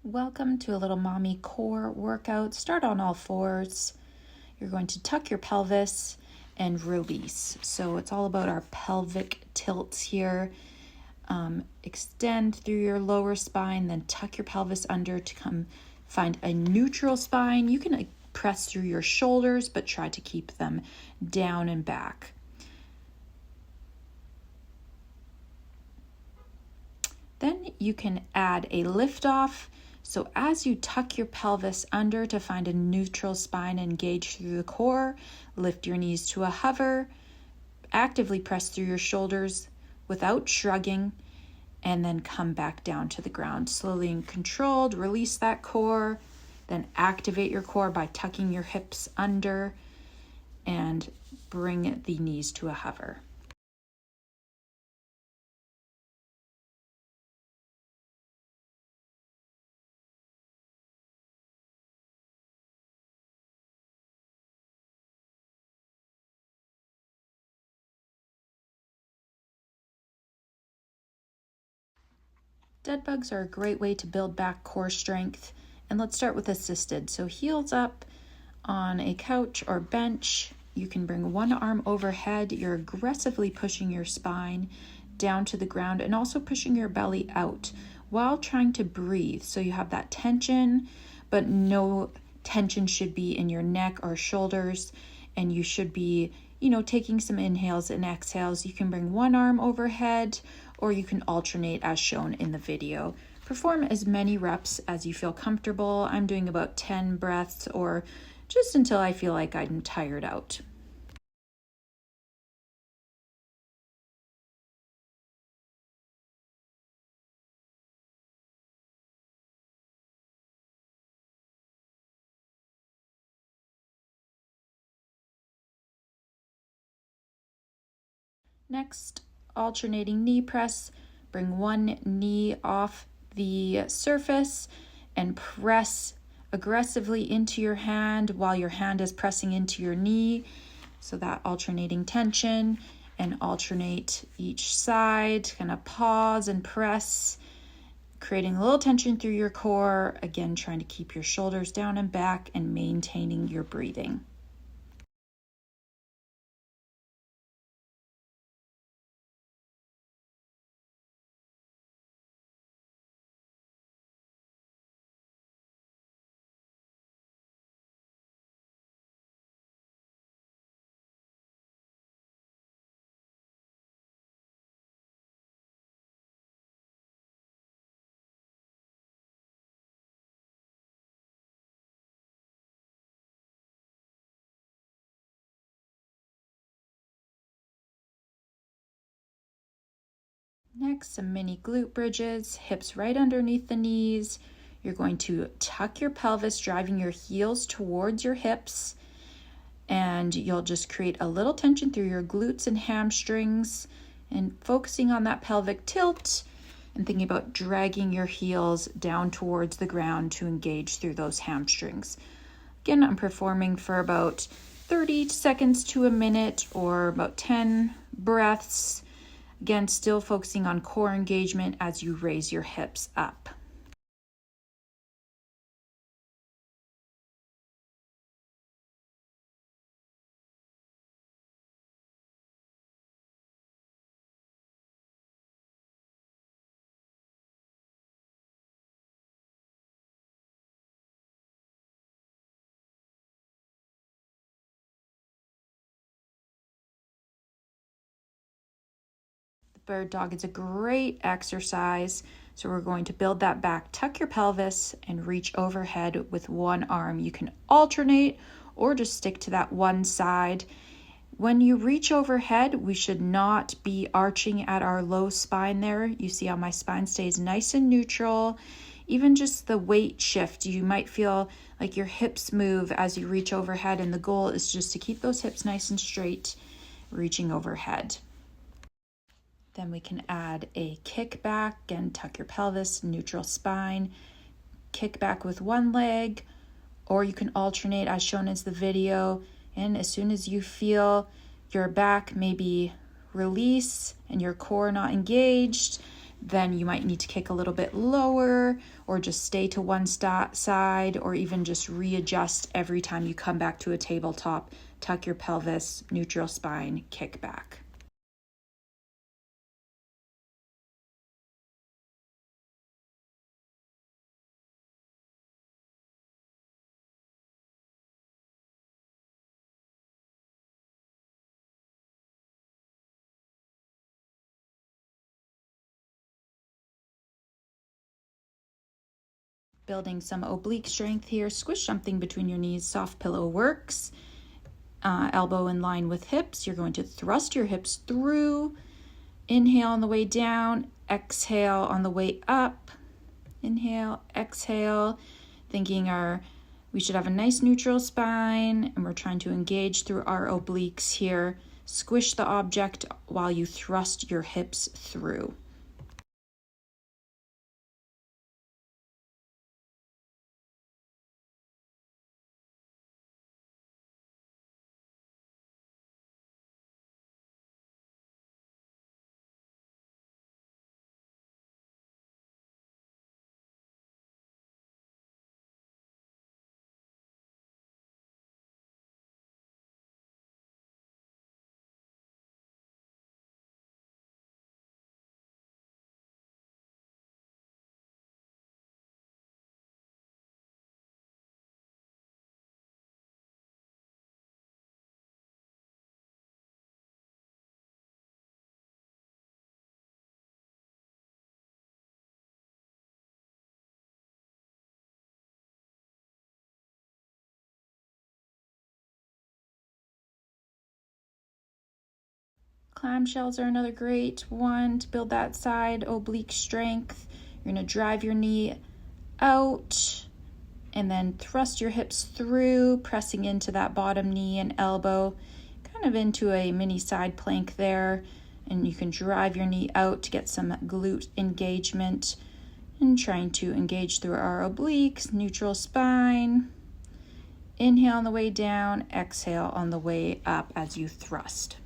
Welcome to a little mommy core workout. Start on all fours. You're going to tuck your pelvis and release. So it's all about our pelvic tilts here. Extend through your lower spine, then tuck your pelvis under to come find a neutral spine. You can press through your shoulders, but try to keep them down and back. Then you can add a lift off. So as you tuck your pelvis under to find a neutral spine, engage through the core, lift your knees to a hover, actively press through your shoulders without shrugging, and then come back down to the ground. Slowly and controlled, release that core, then activate your core by tucking your hips under and bring the knees to a hover. Dead bugs are a great way to build back core strength. And let's start with assisted. So heels up on a couch or bench. You can bring one arm overhead. You're aggressively pushing your spine down to the ground and also pushing your belly out while trying to breathe. So you have that tension, but no tension should be in your neck or shoulders. And you should be, taking some inhales and exhales. You can bring one arm overhead, or you can alternate as shown in the video. Perform as many reps as you feel comfortable. I'm doing about 10 breaths or just until I feel like I'm tired out. Next, alternating knee press. Bring one knee off the surface and press aggressively into your hand while your hand is pressing into your knee. So that alternating tension, and alternate each side, kind of pause and press, creating a little tension through your core. Again, trying to keep your shoulders down and back and maintaining your breathing. Next, some mini glute bridges, hips right underneath the knees. You're going to tuck your pelvis, driving your heels towards your hips, and you'll just create a little tension through your glutes and hamstrings, and focusing on that pelvic tilt and thinking about dragging your heels down towards the ground to engage through those hamstrings. Again, I'm performing for about 30 seconds to a minute or about 10 breaths. Again, still focusing on core engagement as you raise your hips up. Bird dog is a great exercise. So we're going to build that back, tuck your pelvis, and reach overhead with one arm. You can alternate or just stick to that one side. When you reach overhead, we should not be arching at our low spine there. You see how my spine stays nice and neutral. Even just the weight shift, you might feel like your hips move as you reach overhead, and the goal is just to keep those hips nice and straight, reaching overhead. Then we can add a kick back and tuck your pelvis, neutral spine, kick back with one leg, or you can alternate as shown as the video. And as soon as you feel your back maybe release and your core not engaged, then you might need to kick a little bit lower or just stay to one side, or even just readjust every time you come back to a tabletop. Tuck your pelvis, neutral spine, kick back. Building some oblique strength here. Squish something between your knees. Soft pillow works. Elbow in line with hips. You're going to thrust your hips through. Inhale on the way down. Exhale on the way up. Inhale, exhale. Thinking we should have a nice neutral spine, and we're trying to engage through our obliques here. Squish the object while you thrust your hips through. Clamshells are another great one to build that side oblique strength. You're going to drive your knee out and then thrust your hips through, pressing into that bottom knee and elbow, kind of into a mini side plank there. And you can drive your knee out to get some glute engagement, and trying to engage through our obliques, neutral spine. Inhale on the way down, exhale on the way up as you thrust.